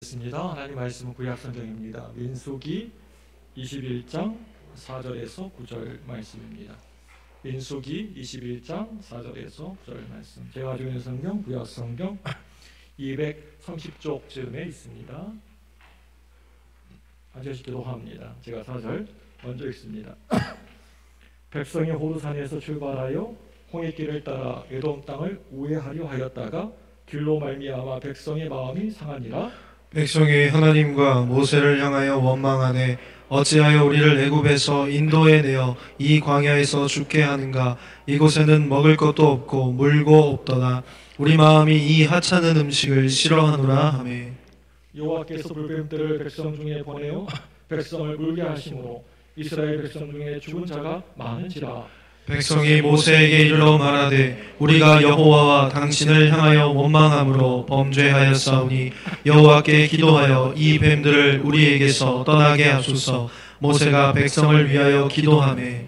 있습니다. 하나님 말씀은 구약성경입니다. 민수기 21장 4절에서 9절 말씀입니다. 민수기 21장 4절에서 9절 말씀. 제가 가지고 있는 성경 구약성경 230쪽쯤에 있습니다. 아저씨 기도합니다. 제가 4절 먼저 읽습니다. 백성이 호르산에서 출발하여 홍해길을 따라 에돔 땅을 우회하려 하였다가 길로 말미암아 백성의 마음이 상하니라. 백성이 하나님과 모세를 향하여 원망하되 어찌하여 우리를 애굽에서 인도에 내어 이 광야에서 죽게 하는가. 이곳에는 먹을 것도 없고 물고 없도다. 우리 마음이 이 하찮은 음식을 싫어하노라 하매 여호와께서 불뱀들을 백성 중에 보내어 백성을 물게 하심으로 이스라엘 백성 중에 죽은 자가 많은지라. 백성이 모세에게 일러 말하되 우리가 여호와와 당신을 향하여 원망함으로 범죄하였사오니 여호와께 기도하여 이 뱀들을 우리에게서 떠나게 하소서. 모세가 백성을 위하여 기도하매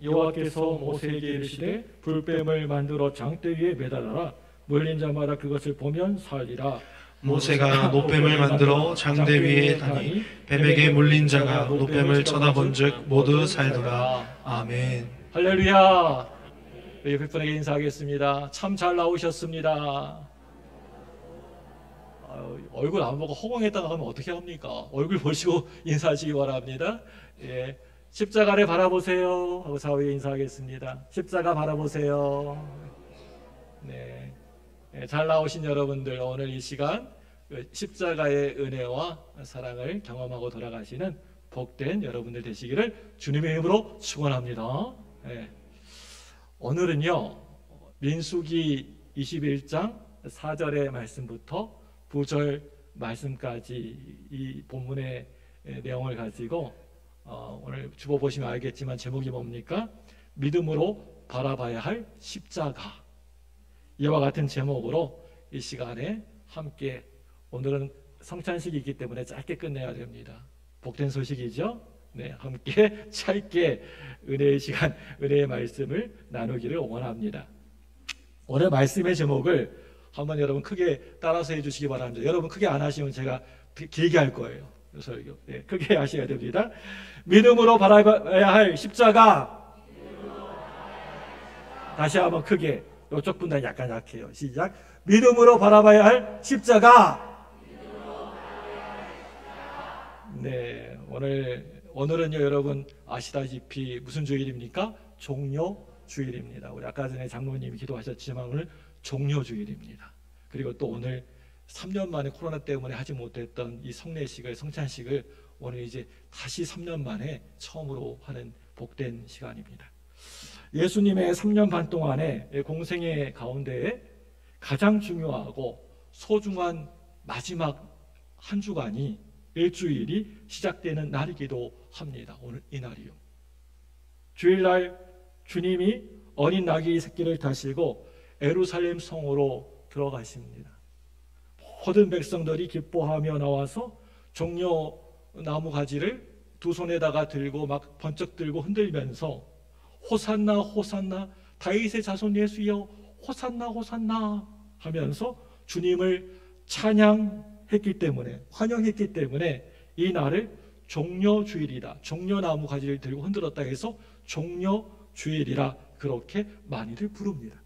여호와께서 모세에게 이르시되 불뱀을 만들어 장대 위에 매달아라. 물린 자마다 그것을 보면 살리라. 모세가 노뱀을 만들어 장대 위에 다니 뱀에게 물린 자가 노뱀을 쳐다본즉 모두 살더라. 아멘. 할렐루야. 우리 옆에 분에게 인사하겠습니다. 참 잘 나오셨습니다. 얼굴 안 보고 허공에다가 하면 어떻게 합니까? 얼굴 보시고 인사하시기 바랍니다. 예, 십자가를 바라보세요 하고 좌우에 인사하겠습니다. 십자가 바라보세요. 네, 잘 나오신 여러분들, 오늘 이 시간 십자가의 은혜와 사랑을 경험하고 돌아가시는 복된 여러분들 되시기를 주님의 이름으로 축원합니다. 네. 오늘은요, 민수기 21장 4절의 말씀부터 9절 말씀까지 이 본문의 내용을 가지고 오늘 주보 보시면 알겠지만 제목이 뭡니까? 믿음으로 바라봐야 할 십자가. 이와 같은 제목으로 이 시간에 함께, 오늘은 성찬식이 있기 때문에 짧게 끝내야 됩니다. 복된 소식이죠? 네, 함께 짧게 은혜의 시간, 은혜의 말씀을 나누기를 원합니다. 오늘 말씀의 제목을 한번 여러분 크게 따라서 해주시기 바랍니다. 여러분 크게 안 하시면 제가 길게 할 거예요. 설교. 네, 크게 하셔야 됩니다. 믿음으로 바라봐야 할 십자가. 다시 한번 크게. 이쪽 분단 약간 약해요. 시작. 믿음으로 바라봐야 할 십자가. 네, 오늘은요, 여러분 아시다시피 무슨 주일입니까? 종료주일입니다. 우리 아까 전에 장로님이 기도하셨지만 오늘 종료주일입니다. 그리고 또 오늘 3년 만에 코로나 때문에 하지 못했던 이 성례식을, 성찬식을 오늘 이제 다시 3년 만에 처음으로 하는 복된 시간입니다. 예수님의 3년 반 동안의 공생애 가운데에 가장 중요하고 소중한 마지막 한 주간이, 일주일이 시작되는 날이기도 합니다. 오늘 이 날이요. 주일날 주님이 어린 나귀 새끼를 타시고 예루살렘 성으로 들어가십니다. 모든 백성들이 기뻐하며 나와서 종려 나무 가지를 두 손에다가 들고 막 번쩍 들고 흔들면서 호산나 호산나 다윗의 자손 예수여 호산나 호산나 하면서 주님을 찬양했기 때문에, 환영했기 때문에 이 날을 종려주일이다, 종려나무 가지를 들고 흔들었다 해서 종려주일이라 그렇게 많이들 부릅니다.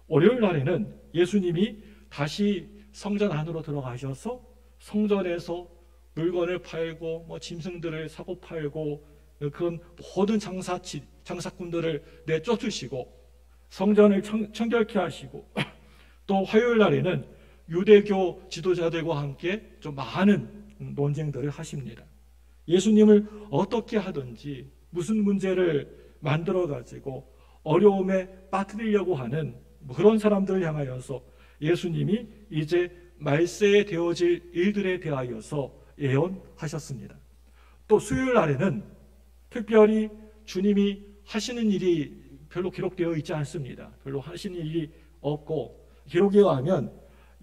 월요일 날에는 예수님이 다시 성전 안으로 들어가셔서 성전에서 물건을 팔고 짐승들을 사고 팔고 그런 모든 장사꾼들을 내쫓으시고 성전을 청결케 하시고 또 화요일 날에는 유대교 지도자들과 함께 좀 많은 논쟁들을 하십니다. 예수님을 어떻게 하든지 무슨 문제를 만들어 가지고 어려움에 빠뜨리려고 하는 그런 사람들을 향하여서 예수님이 이제 말세에 되어질 일들에 대하여서 예언하셨습니다. 또 수요일 날에는 특별히 주님이 하시는 일이 별로 기록되어 있지 않습니다. 별로 하시는 일이 없고, 기록에 의하면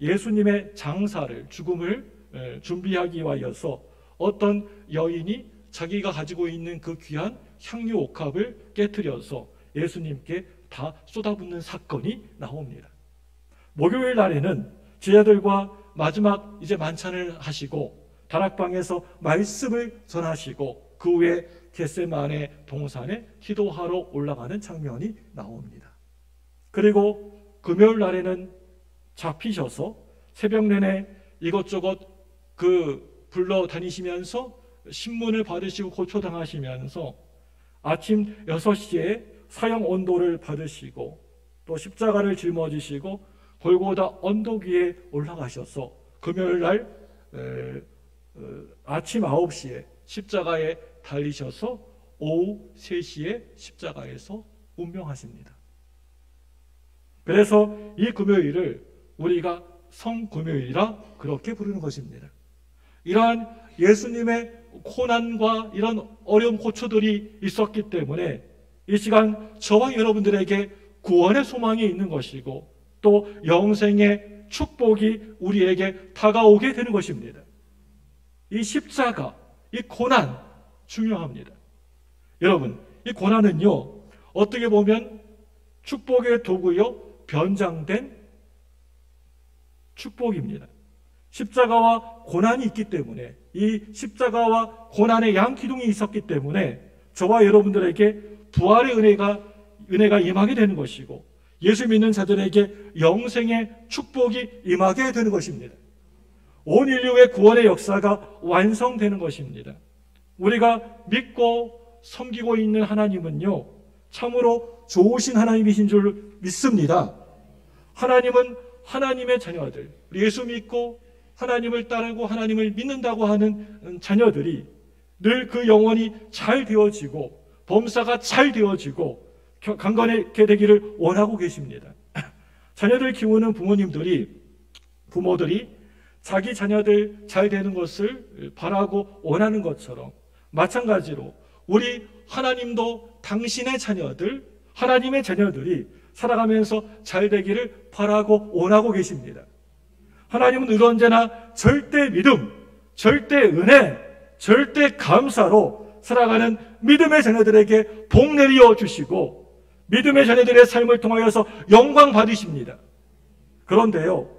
예수님의 장사를, 죽음을 준비하기 위하여서 어떤 여인이 자기가 가지고 있는 그 귀한 향유 옥합을 깨트려서 예수님께 다 쏟아붓는 사건이 나옵니다. 목요일 날에는 제자들과 마지막 이제 만찬을 하시고 다락방에서 말씀을 전하시고 그 후에 겟세마네 동산에 기도하러 올라가는 장면이 나옵니다. 그리고 금요일 날에는 잡히셔서 새벽 내내 이것저것 불러 다니시면서 신문을 받으시고 고초당하시면서 아침 6시에 사형 언도를 받으시고 또 십자가를 짊어지시고 골고다 언덕 위에 올라가셔서 금요일 날 아침 9시에 십자가에 달리셔서 오후 3시에 십자가에서 운명하십니다. 그래서 이 금요일을 우리가 성금요일이라 그렇게 부르는 것입니다. 이러한 예수님의 고난과 이런 어려움 고초들이 있었기 때문에 이 시간 저와 여러분들에게 구원의 소망이 있는 것이고 또 영생의 축복이 우리에게 다가오게 되는 것입니다. 이 십자가, 이 고난 중요합니다. 여러분, 이 고난은요 어떻게 보면 축복의 도구요 변장된 축복입니다. 십자가와 고난이 있기 때문에 이 십자가와 고난의 양기둥이 있었기 때문에 저와 여러분들에게 부활의 은혜가 임하게 되는 것이고 예수 믿는 자들에게 영생의 축복이 임하게 되는 것입니다. 온 인류의 구원의 역사가 완성되는 것입니다. 우리가 믿고 섬기고 있는 하나님은요 참으로 좋으신 하나님이신 줄 믿습니다. 하나님은 하나님의 자녀들, 예수 믿고 하나님을 따르고 하나님을 믿는다고 하는 자녀들이 늘 그 영혼이 잘 되어지고 범사가 잘 되어지고 강건하게 되기를 원하고 계십니다. 자녀들 키우는 부모들이 자기 자녀들 잘 되는 것을 바라고 원하는 것처럼 마찬가지로 우리 하나님도 당신의 자녀들, 하나님의 자녀들이 살아가면서 잘 되기를 바라고 원하고 계십니다. 하나님은 늘 언제나 절대 믿음, 절대 은혜, 절대 감사로 살아가는 믿음의 자녀들에게 복 내려 주시고 믿음의 자녀들의 삶을 통하여서 영광 받으십니다. 그런데요,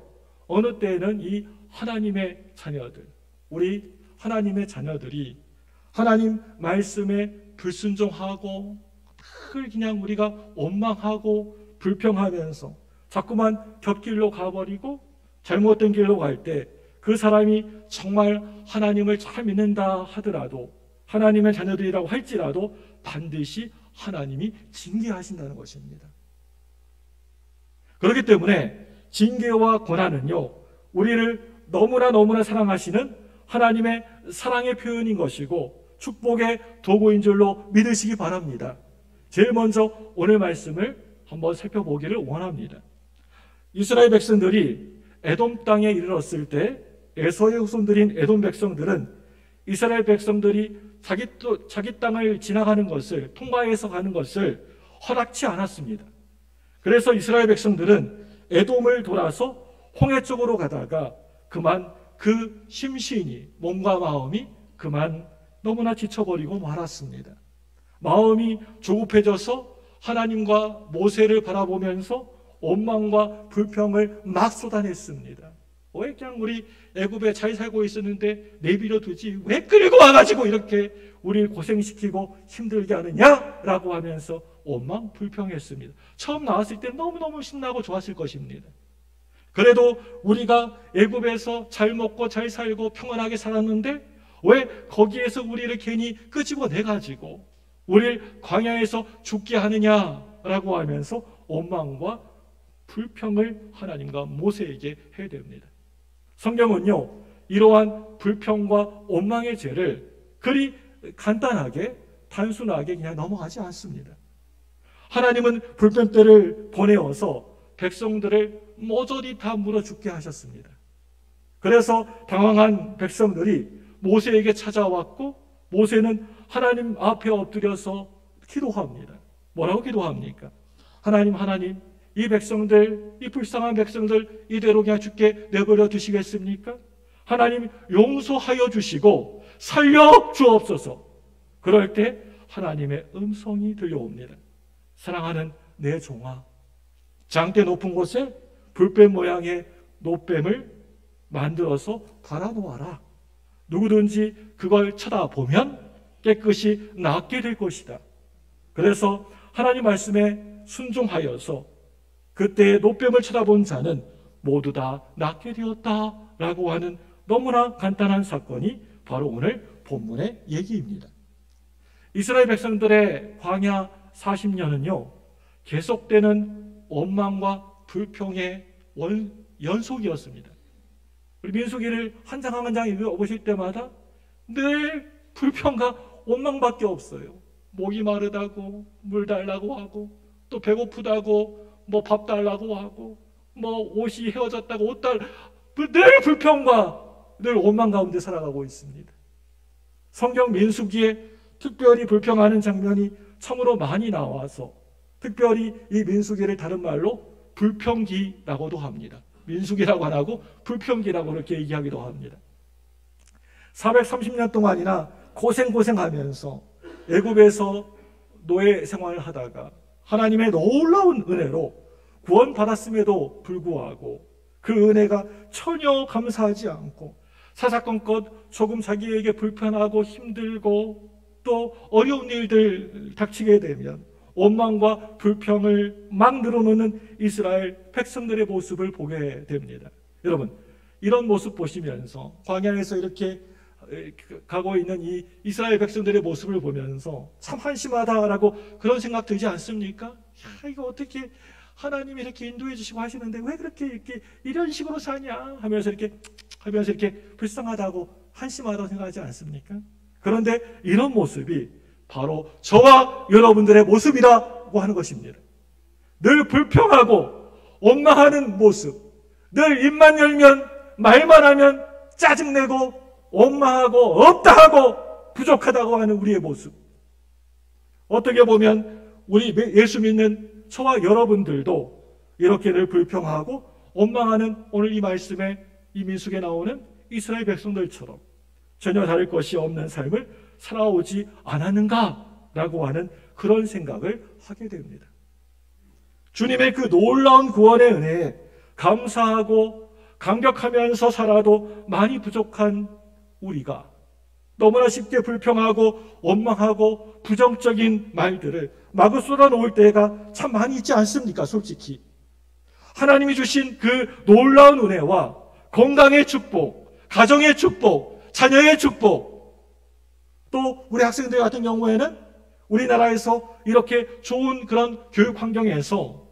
어느 때에는 이 하나님의 자녀들, 우리 하나님의 자녀들이 하나님 말씀에 불순종하고 늘 그냥 우리가 원망하고 불평하면서 자꾸만 곁길로 가버리고 잘못된 길로 갈 때 그 사람이 정말 하나님을 잘 믿는다 하더라도 하나님의 자녀들이라고 할지라도 반드시 하나님이 징계하신다는 것입니다. 그렇기 때문에 징계와 고난은요 우리를 너무나 사랑하시는 하나님의 사랑의 표현인 것이고 축복의 도구인 줄로 믿으시기 바랍니다. 제일 먼저 오늘 말씀을 한번 살펴보기를 원합니다. 이스라엘 백성들이 에돔 땅에 이르렀을 때 에서의 후손들인 에돔 백성들은 이스라엘 백성들이 자기 땅을 지나가는 것을 통과해서 가는 것을 허락치 않았습니다. 그래서 이스라엘 백성들은 에돔을 돌아서 홍해 쪽으로 가다가 그만 그 심신이 몸과 마음이 그만 너무나 지쳐버리고 말았습니다. 마음이 조급해져서 하나님과 모세를 바라보면서 원망과 불평을 막 쏟아냈습니다. 왜 그냥 우리 애굽에 잘 살고 있었는데 내버려 두지 왜 끌고 와가지고 이렇게 우리를 고생시키고 힘들게 하느냐라고 하면서 원망 불평했습니다. 처음 나왔을 때 너무너무 신나고 좋았을 것입니다. 그래도 우리가 애굽에서 잘 먹고 잘 살고 평안하게 살았는데 왜 거기에서 우리를 괜히 끄집어내가지고 우리를 광야에서 죽게 하느냐라고 하면서 원망과 불평을 하나님과 모세에게 해야 됩니다. 성경은요 이러한 불평과 원망의 죄를 그리 간단하게 단순하게 그냥 넘어가지 않습니다. 하나님은 불뱀떼를 보내어서 백성들을 모조리 다 물어 죽게 하셨습니다. 그래서 당황한 백성들이 모세에게 찾아왔고 모세는 하나님 앞에 엎드려서 기도합니다. 뭐라고 기도합니까? 하나님 이 백성들, 이 불쌍한 백성들 이대로 그냥 죽게 내버려 두시겠습니까? 하나님 용서하여 주시고 살려 주옵소서. 그럴 때 하나님의 음성이 들려옵니다. 사랑하는 내 종아, 장대 높은 곳에 불뱀 모양의 노뱀을 만들어서 달아놓아라. 누구든지 그걸 쳐다보면 깨끗이 낫게 될 것이다. 그래서 하나님 말씀에 순종하여서 그때의 노뱀을 쳐다본 자는 모두 다 낫게 되었다라고 하는 너무나 간단한 사건이 바로 오늘 본문의 얘기입니다. 이스라엘 백성들의 광야 40년은요, 계속되는 원망과 불평의 연속이었습니다. 우리 민수기를 한 장 한 장 읽어보실 때마다 늘 불평과 원망밖에 없어요. 목이 마르다고 물 달라고 하고, 또 배고프다고 뭐 밥 달라고 하고, 뭐 옷이 헤어졌다고 옷 늘 불평과 늘 원망 가운데 살아가고 있습니다. 성경 민수기에 특별히 불평하는 장면이 참으로 많이 나와서 특별히 이 민수기를 다른 말로 불평기라고도 합니다. 민수기라고 안 하고 불평기라고 그렇게 얘기하기도 합니다. 430년 동안이나 고생하면서 애굽에서 노예 생활을 하다가 하나님의 놀라운 은혜로 구원받았음에도 불구하고 그 은혜가 전혀 감사하지 않고 사사건건 조금 자기에게 불편하고 힘들고 또 어려운 일들 닥치게 되면 원망과 불평을 막 늘어놓는 이스라엘 백성들의 모습을 보게 됩니다. 여러분, 이런 모습 보시면서 광야에서 이렇게 가고 있는 이 이스라엘 백성들의 모습을 보면서 참 한심하다라고 그런 생각 들지 않습니까? 야, 이거 어떻게 하나님이 이렇게 인도해 주시고 하시는데 왜 그렇게 이렇게 이런 식으로 사냐 하면서 이렇게 불쌍하다고 한심하다고 생각하지 않습니까? 그런데 이런 모습이 바로 저와 여러분들의 모습이라고 하는 것입니다. 늘 불평하고 원망하는 모습, 늘 입만 열면 말만 하면 짜증내고 원망하고 없다 하고 부족하다고 하는 우리의 모습. 어떻게 보면 우리 예수 믿는 저와 여러분들도 이렇게 늘 불평하고 원망하는 오늘 이 말씀에 이 민수기에 나오는 이스라엘 백성들처럼 전혀 다를 것이 없는 삶을 살아오지 않았는가라고 하는 그런 생각을 하게 됩니다. 주님의 그 놀라운 구원의 은혜에 감사하고 감격하면서 살아도 많이 부족한 우리가 너무나 쉽게 불평하고 원망하고 부정적인 말들을 마구 쏟아놓을 때가 참 많이 있지 않습니까? 솔직히 하나님이 주신 그 놀라운 은혜와 건강의 축복, 가정의 축복, 자녀의 축복, 또 우리 학생들 같은 경우에는 우리나라에서 이렇게 좋은 그런 교육 환경에서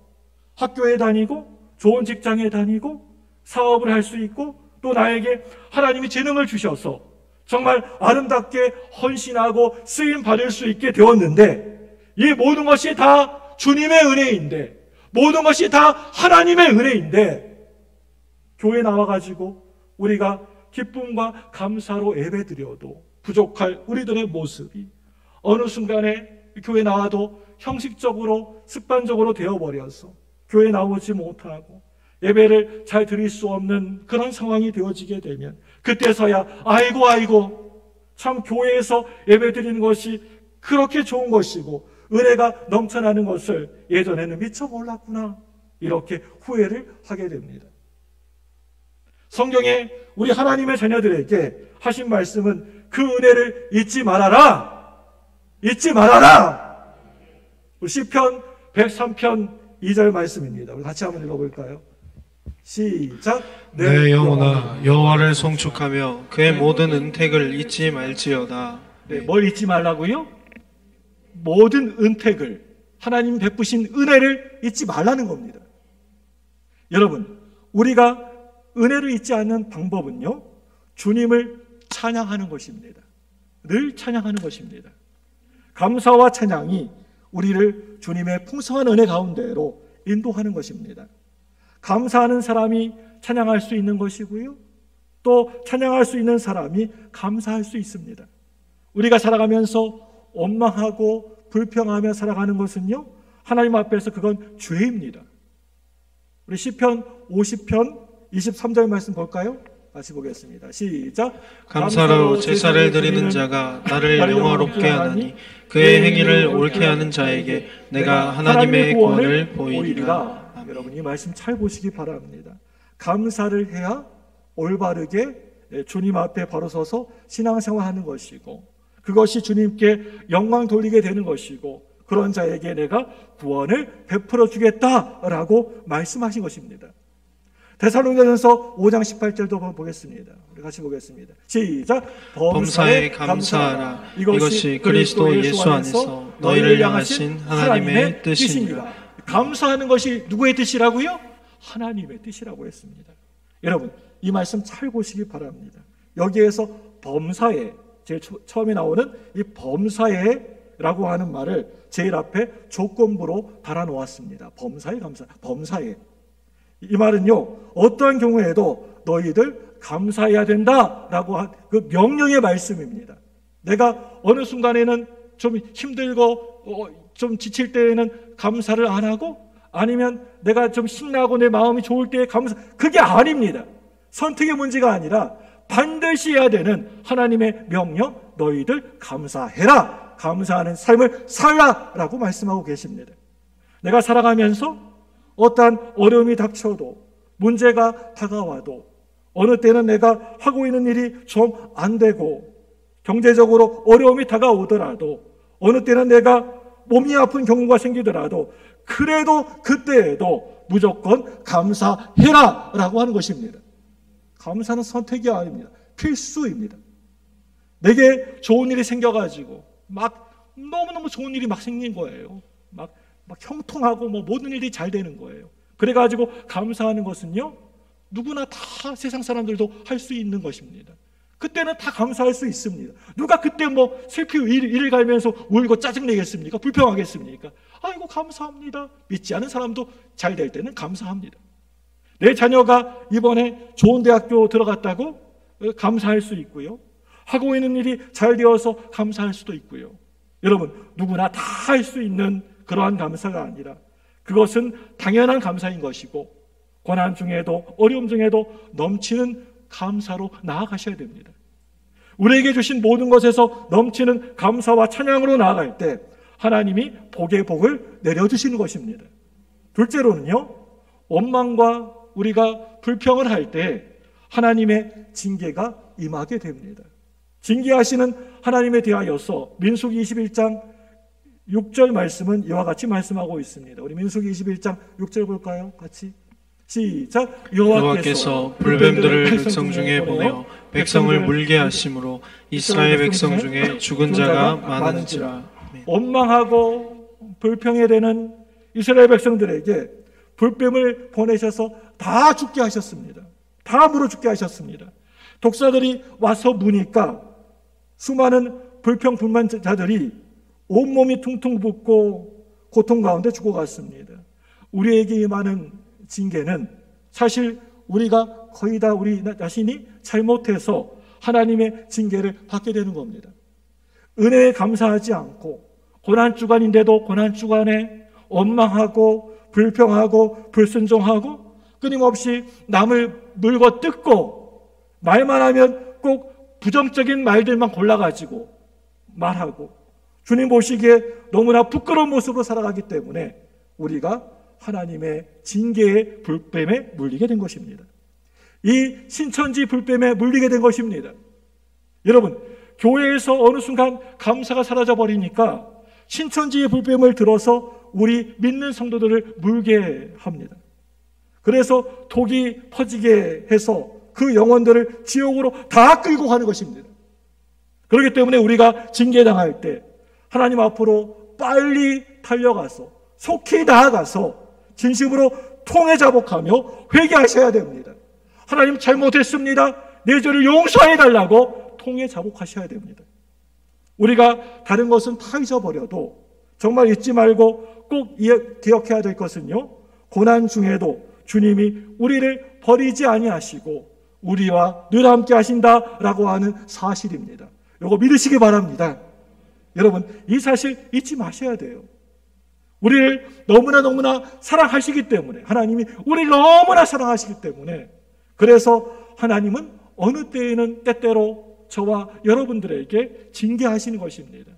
학교에 다니고 좋은 직장에 다니고 사업을 할 수 있고 또 나에게 하나님이 재능을 주셔서 정말 아름답게 헌신하고 쓰임 받을 수 있게 되었는데 이 모든 것이 다 주님의 은혜인데 모든 것이 다 하나님의 은혜인데 교회 나와가지고 우리가 기쁨과 감사로 예배드려도 부족할 우리들의 모습이 어느 순간에 교회 나와도 형식적으로 습관적으로 되어버려서 교회 나오지 못하고 예배를 잘 드릴 수 없는 그런 상황이 되어지게 되면 그때서야 아이고 참 교회에서 예배 드리는 것이 그렇게 좋은 것이고 은혜가 넘쳐나는 것을 예전에는 미처 몰랐구나 이렇게 후회를 하게 됩니다. 성경에 우리 하나님의 자녀들에게 하신 말씀은 그 은혜를 잊지 말아라. 잊지 말아라. 시편 103편 2절 말씀입니다. 우리 같이 한번 읽어볼까요? 시작. 내 영혼아 여호와를 송축하며 그의 모든 은택을 잊지 말지어다. 네, 뭘 잊지 말라고요? 모든 은택을 하나님 베푸신 은혜를 잊지 말라는 겁니다. 여러분, 우리가 은혜를 잊지 않는 방법은요, 주님을 찬양하는 것입니다. 늘 찬양하는 것입니다. 감사와 찬양이 우리를 주님의 풍성한 은혜 가운데로 인도하는 것입니다. 감사하는 사람이 찬양할 수 있는 것이고요, 또 찬양할 수 있는 사람이 감사할 수 있습니다. 우리가 살아가면서 원망하고 불평하며 살아가는 것은요, 하나님 앞에서 그건 죄입니다. 우리 시편 50편 23절 말씀 볼까요? 같이 보겠습니다. 시작. 감사로 제사를 드리는 자가 나를 영화롭게 하나니 그의 행위를 옳게 하는 자에게 내가 하나님의 구원을 보이리라. 여러분 이 말씀 잘 보시기 바랍니다. 감사를 해야 올바르게 주님 앞에 바로 서서 신앙생활하는 것이고, 그것이 주님께 영광 돌리게 되는 것이고, 그런 자에게 내가 구원을 베풀어 주겠다라고 말씀하신 것입니다. 데살로니가전서 5장 18절도 한번 보겠습니다. 우리 같이 보겠습니다. 시작. 범사에 감사하라. 이것이 그리스도 예수 안에서 너희를 향하신 하나님의 뜻입니다. 감사하는 것이 누구의 뜻이라고요? 하나님의 뜻이라고 했습니다. 여러분, 이 말씀 잘 보시기 바랍니다. 여기에서 범사에, 제일 처음에 나오는 이 범사에라고 하는 말을 제일 앞에 조건부로 달아놓았습니다. 범사에 감사, 범사에. 이 말은요, 어떠한 경우에도 너희들 감사해야 된다라고 한 그 명령의 말씀입니다. 내가 어느 순간에는 좀 힘들고 좀 지칠 때에는 감사를 안 하고, 아니면 내가 좀 신나고 내 마음이 좋을 때에 감사, 그게 아닙니다. 선택의 문제가 아니라 반드시 해야 되는 하나님의 명령, 너희들 감사해라, 감사하는 삶을 살라라고 말씀하고 계십니다. 내가 살아가면서 어떠한 어려움이 닥쳐도, 문제가 다가와도, 어느 때는 내가 하고 있는 일이 좀 안 되고 경제적으로 어려움이 다가오더라도, 어느 때는 내가 몸이 아픈 경우가 생기더라도, 그래도 그때에도 무조건 감사해라 라고 하는 것입니다. 감사는 선택이 아닙니다. 필수입니다. 내게 좋은 일이 생겨가지고 막 너무너무 좋은 일이 막 생긴 거예요. 막 형통하고 모든 일이 잘 되는 거예요. 그래가지고 감사하는 것은요, 누구나 다 세상 사람들도 할 수 있는 것입니다. 그때는 다 감사할 수 있습니다. 누가 그때 슬피 이를 갈면서 울고 짜증내겠습니까? 불평하겠습니까? 아이고 감사합니다. 믿지 않은 사람도 잘 될 때는 감사합니다. 내 자녀가 이번에 좋은 대학교 들어갔다고 감사할 수 있고요, 하고 있는 일이 잘 되어서 감사할 수도 있고요. 여러분, 누구나 다 할 수 있는 그러한 감사가 아니라, 그것은 당연한 감사인 것이고, 고난 중에도 어려움 중에도 넘치는 감사로 나아가셔야 됩니다. 우리에게 주신 모든 것에서 넘치는 감사와 찬양으로 나아갈 때 하나님이 복의 복을 내려주시는 것입니다. 둘째로는요, 원망과 우리가 불평을 할 때 하나님의 징계가 임하게 됩니다. 징계하시는 하나님에 대하여서 민수기 21장 6절 말씀은 이와 같이 말씀하고 있습니다. 우리 민수기 21장 6절 볼까요? 같이 시작. 여호와께서 불뱀들을 백성 중에 보내어 백성을 물게 하심으로 이스라엘 백성 중에 죽은 자가 많은지라. 원망하고 불평에 대는 이스라엘 백성들에게 불뱀을 보내셔서 다 죽게 하셨습니다. 다 물어 죽게 하셨습니다. 독사들이 와서 무니까 수많은 불평 불만자들이 온몸이 퉁퉁 붓고 고통 가운데 죽어갔습니다. 우리에게 임하는 징계는 사실 우리가 거의 다 우리 자신이 잘못해서 하나님의 징계를 받게 되는 겁니다. 은혜에 감사하지 않고 고난주간인데도 고난주간에 원망하고 불평하고 불순종하고 끊임없이 남을 물고 뜯고, 말만 하면 꼭 부정적인 말들만 골라가지고 말하고, 주님 보시기에 너무나 부끄러운 모습으로 살아가기 때문에 우리가 하나님의 징계의 불뱀에 물리게 된 것입니다. 이 신천지 불뱀에 물리게 된 것입니다. 여러분, 교회에서 어느 순간 감사가 사라져 버리니까 신천지의 불뱀을 들어서 우리 믿는 성도들을 물게 합니다. 그래서 독이 퍼지게 해서 그 영혼들을 지옥으로 다 끌고 가는 것입니다. 그렇기 때문에 우리가 징계당할 때 하나님 앞으로 빨리 달려가서 속히 나아가서 진심으로 통회자복하며 회개하셔야 됩니다. 하나님 잘못했습니다. 내 죄를 용서해달라고 통회자복하셔야 됩니다. 우리가 다른 것은 다 잊어버려도 정말 잊지 말고 꼭 기억해야 될 것은요, 고난 중에도 주님이 우리를 버리지 아니하시고 우리와 늘 함께 하신다라고 하는 사실입니다. 이거 믿으시기 바랍니다. 여러분, 이 사실 잊지 마셔야 돼요. 우리를 너무나 사랑하시기 때문에, 하나님이 우리를 너무나 사랑하시기 때문에, 그래서 하나님은 어느 때에는 때때로 저와 여러분들에게 징계하시는 것입니다.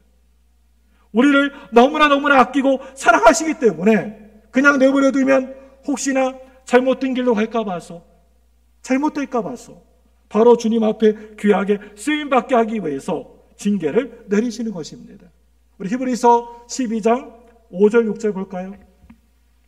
우리를 너무나 아끼고 사랑하시기 때문에 그냥 내버려 두면 혹시나 잘못된 길로 갈까 봐서, 잘못될까 봐서, 바로 주님 앞에 귀하게 쓰임받게 하기 위해서 징계를 내리시는 것입니다. 우리 히브리서 12장 5절 6절 볼까요?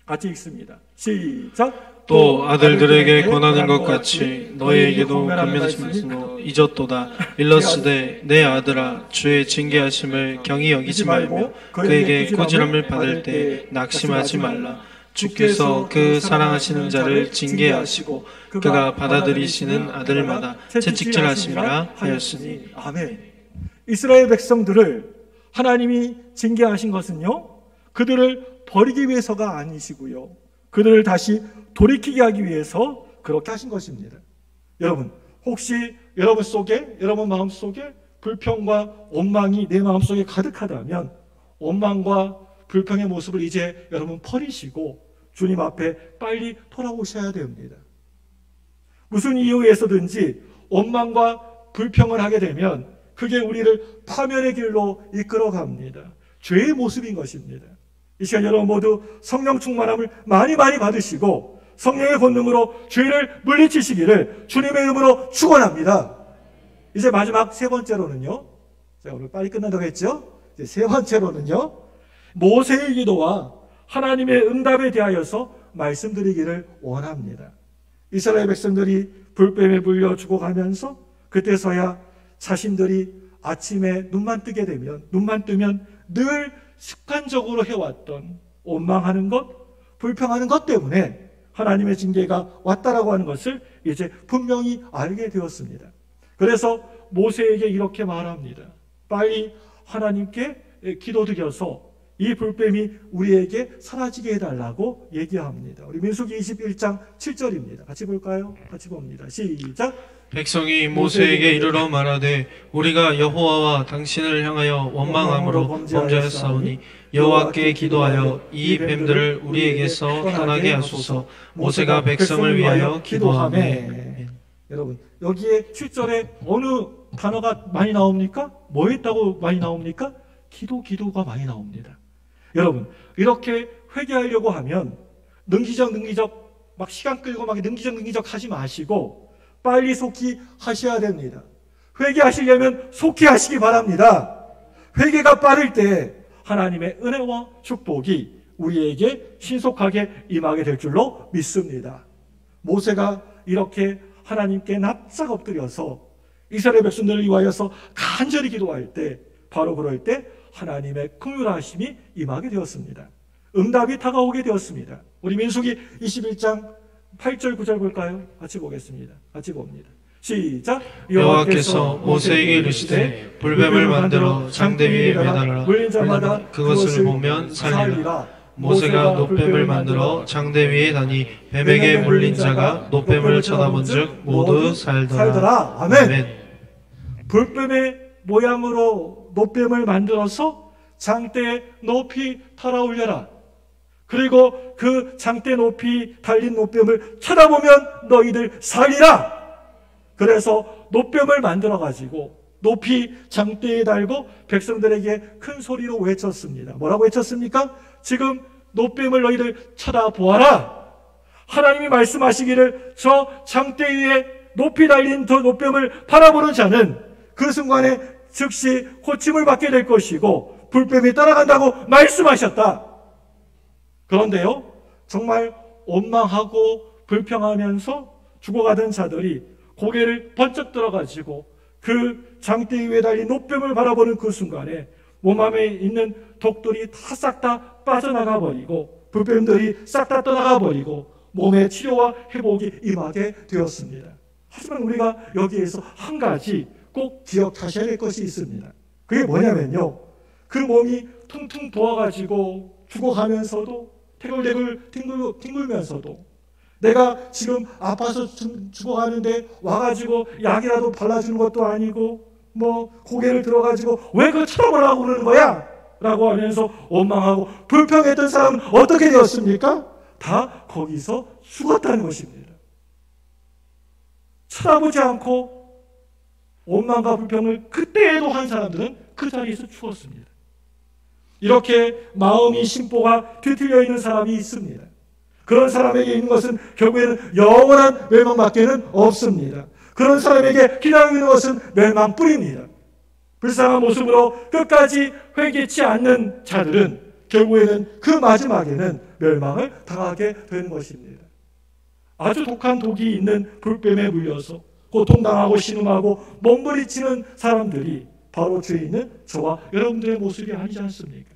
같이 읽습니다. 시작. 또 아들들에게 권하는 것 같이 너희에게도 권면하시면서 잊었도다. 일러스되 내 아들아 주의 징계하심을 경히 여기지 말며 그에게 꾸지람을 받을 때 낙심하지 말라. 주께서 그 사랑하시는 자를 징계하시고 그가 받아들이시는 아들마다 채찍질하심이라 하였으니. 아멘. 이스라엘 백성들을 하나님이 징계하신 것은요, 그들을 버리기 위해서가 아니시고요, 그들을 다시 돌이키게 하기 위해서 그렇게 하신 것입니다. 여러분, 혹시 여러분 속에, 여러분 마음 속에 불평과 원망이 내 마음 속에 가득하다면 원망과 불평의 모습을 이제 여러분 버리시고 주님 앞에 빨리 돌아오셔야 됩니다. 무슨 이유에서든지 원망과 불평을 하게 되면 그게 우리를 파멸의 길로 이끌어 갑니다. 죄의 모습인 것입니다. 이 시간 여러분 모두 성령 충만함을 많이 받으시고 성령의 권능으로 죄를 물리치시기를 주님의 이름으로 축원합니다. 이제 마지막 세 번째로는요, 제가 오늘 빨리 끝난다고 했죠? 이제 세 번째로는요, 모세의 기도와 하나님의 응답에 대하여서 말씀드리기를 원합니다. 이스라엘 백성들이 불뱀에 물려 죽어가면서 그때서야 자신들이 아침에 눈만 뜨면 늘 습관적으로 해왔던 원망하는 것, 불평하는 것 때문에 하나님의 징계가 왔다라고 하는 것을 이제 분명히 알게 되었습니다. 그래서 모세에게 이렇게 말합니다. 빨리 하나님께 기도드려서 이 불뱀이 우리에게 사라지게 해달라고 얘기합니다. 우리 민수기 21장 7절입니다. 같이 볼까요? 같이 봅니다. 시작. 백성이 모세에게 이르러 말하되 우리가 여호와와 당신을 향하여 원망함으로 범죄하였사오니 여호와께 기도하여 이 뱀들을 우리에게서 떠나게 하소서. 모세가 백성을 위하여 기도하매. 여러분, 여기에 7절에 어느 단어가 많이 나옵니까? 뭐 했다고 많이 나옵니까? 기도가 많이 나옵니다. 여러분, 이렇게 회개하려고 하면 능기적 막 시간 끌고 막 능기적 하지 마시고 빨리 속히 하셔야 됩니다. 회개하시려면 속히 하시기 바랍니다. 회개가 빠를 때 하나님의 은혜와 축복이 우리에게 신속하게 임하게 될 줄로 믿습니다. 모세가 이렇게 하나님께 납작 엎드려서 이스라엘 백성들을 위하여서 간절히 기도할 때, 바로 그럴 때 하나님의 긍휼하심이 임하게 되었습니다. 응답이 다가오게 되었습니다. 우리 민수기 21장 8절 9절 볼까요? 같이 보겠습니다. 같이 봅니다. 시작. 여호와께서 모세에게 이르시되 불뱀을 만들어 장대 위에 매달아라. 물린 자마다 그것을 보면 살리라. 모세가 놋뱀을 만들어 장대 위에 다니 뱀에게 물린 자가 놋뱀을 쳐다본즉 모두 살더라. 아멘. 불뱀의 모양으로 놋뱀을 만들어서 장대에 높이 달아올려라. 그리고 그 장대 높이 달린 놋뱀을 쳐다보면 너희들 살리라. 그래서 놋뱀을 만들어 가지고 높이 장대에 달고 백성들에게 큰 소리로 외쳤습니다. 뭐라고 외쳤습니까? 지금 놋뱀을 너희들 쳐다보아라. 하나님이 말씀하시기를 저 장대 위에 높이 달린 저 놋뱀을 바라보는 자는 그 순간에 즉시 고침을 받게 될 것이고 불뱀이 따라간다고 말씀하셨다. 그런데요, 정말 원망하고 불평하면서 죽어가던 자들이 고개를 번쩍 들어가지고 그 장대 위에 달린 놋뱀을 바라보는 그 순간에 몸 안에 있는 독들이 다 싹 다 빠져나가 버리고 불뱀들이 싹 다 떠나가 버리고 몸의 치료와 회복이 임하게 되었습니다. 하지만 우리가 여기에서 한 가지 꼭 기억하셔야 될 것이 있습니다. 그게 뭐냐면요, 그 몸이 퉁퉁 부어가지고 죽어가면서도 태굴태굴 뒹굴면서도 내가 지금 아파서 죽어가는데 와가지고 약이라도 발라주는 것도 아니고 뭐 고개를 들어가지고 왜 그걸 쳐다보라고 그러는 거야? 라고 하면서 원망하고 불평했던 사람은 어떻게 되었습니까? 다 거기서 죽었다는 것입니다. 쳐다보지 않고 원망과 불평을 그때에도 한 사람들은 그 자리에서 죽었습니다. 이렇게 마음이 심보가 뒤틀려 있는 사람이 있습니다. 그런 사람에게 있는 것은 결국에는 영원한 멸망밖에는 없습니다. 그런 사람에게 기다리고 있는 것은 멸망뿐입니다. 불쌍한 모습으로 끝까지 회개치 않는 자들은 결국에는 그 마지막에는 멸망을 당하게 되는 것입니다. 아주 독한 독이 있는 불뱀에 물려서 고통당하고 신음하고 몸부리치는 사람들이 바로 죄 있는 저와 여러분들의 모습이 아니지 않습니까?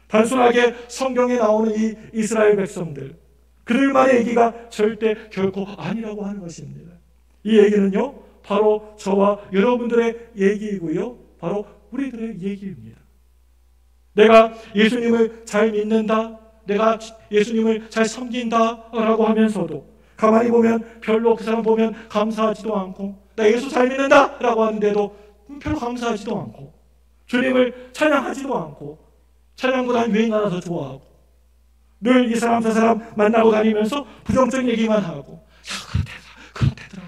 단순하게 성경에 나오는 이 이스라엘 백성들, 그들만의 얘기가 절대 결코 아니라고 하는 것입니다. 이 얘기는요, 바로 저와 여러분들의 얘기이고요, 바로 우리들의 얘기입니다. 내가 예수님을 잘 믿는다, 내가 예수님을 잘 섬긴다 라고 하면서도 가만히 보면 별로 그 사람 보면 감사하지도 않고, 나 예수 잘 믿는다 라고 하는데도 별로 감사하지도 않고, 주님을 찬양하지도 않고, 찬양보다는 유행 하나 더 좋아하고, 늘 이 사람 저 사람 만나고 다니면서 부정적인 얘기만 하고, 야 그렇대더라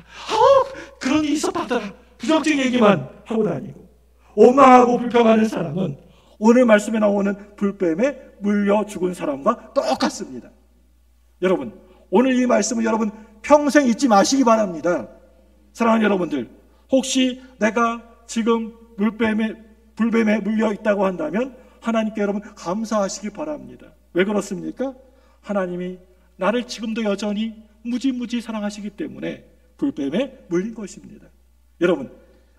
그런 일이 있었다더라, 부정적인 얘기만 하고 다니고, 오만하고 불평하는 사람은 오늘 말씀에 나오는 불뱀에 물려 죽은 사람과 똑같습니다. 여러분, 오늘 이 말씀은 여러분 평생 잊지 마시기 바랍니다. 사랑하는 여러분들, 혹시 내가 지금 불뱀에 물려 있다고 한다면 하나님께 여러분 감사하시기 바랍니다. 왜 그렇습니까? 하나님이 나를 지금도 여전히 무지무지 사랑하시기 때문에 불뱀에 물린 것입니다. 여러분,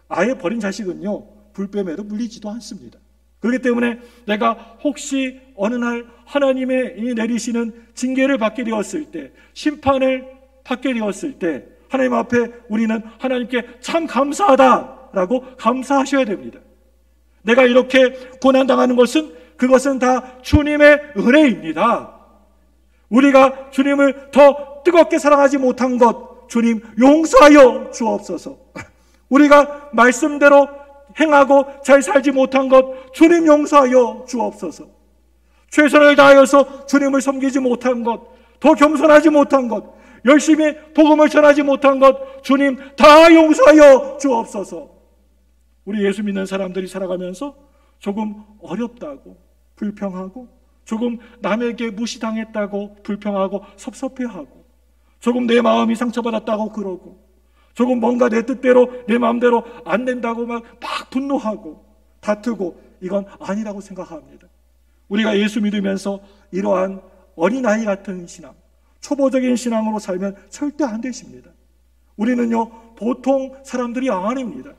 아예 버린 자식은요, 불뱀에도 물리지도 않습니다. 그렇기 때문에 내가 혹시 어느 날 하나님의 내리시는 징계를 받게 되었을 때, 심판을 받게 되었을 때, 하나님 앞에 우리는 하나님께 참 감사하다라고 감사하셔야 됩니다. 내가 이렇게 고난당하는 것은, 그것은 다 주님의 은혜입니다. 우리가 주님을 더 뜨겁게 사랑하지 못한 것, 주님 용서하여 주옵소서. 우리가 말씀대로 행하고 잘 살지 못한 것, 주님 용서하여 주옵소서. 최선을 다하여서 주님을 섬기지 못한 것, 더 겸손하지 못한 것, 열심히 복음을 전하지 못한 것, 주님 다 용서하여 주옵소서. 우리 예수 믿는 사람들이 살아가면서 조금 어렵다고 불평하고, 조금 남에게 무시당했다고 불평하고 섭섭해하고, 조금 내 마음이 상처받았다고 그러고, 조금 뭔가 내 뜻대로 내 마음대로 안 된다고 막 분노하고 다투고, 이건 아니라고 생각합니다. 우리가 예수 믿으면서 이러한 어린아이 같은 신앙, 초보적인 신앙으로 살면 절대 안 되십니다. 우리는요, 보통 사람들이 아닙니다.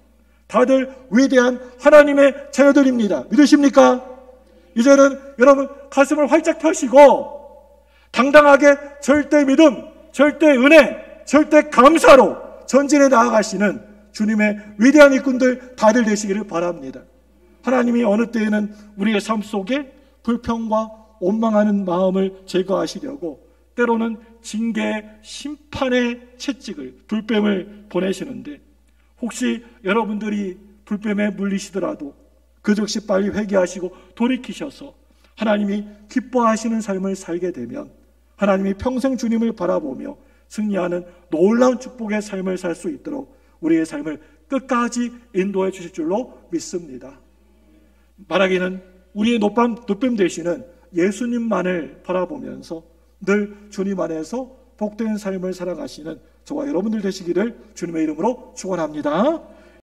다들 위대한 하나님의 자녀들입니다. 믿으십니까? 이제는 여러분 가슴을 활짝 펴시고 당당하게 절대 믿음, 절대 은혜, 절대 감사로 전진해 나아가시는 주님의 위대한 일꾼들 다들 되시기를 바랍니다. 하나님이 어느 때에는 우리의 삶 속에 불평과 원망하는 마음을 제거하시려고 때로는 징계, 심판의 채찍을, 불뱀을 보내시는데, 혹시 여러분들이 불뱀에 물리시더라도 그 즉시 빨리 회개하시고 돌이키셔서 하나님이 기뻐하시는 삶을 살게 되면 하나님이 평생 주님을 바라보며 승리하는 놀라운 축복의 삶을 살 수 있도록 우리의 삶을 끝까지 인도해 주실 줄로 믿습니다. 말하기는 우리의 노뱀 되시는 예수님만을 바라보면서 늘 주님 안에서 복된 삶을 살아가시는 저와 여러분들 되시기를 주님의 이름으로 축원합니다.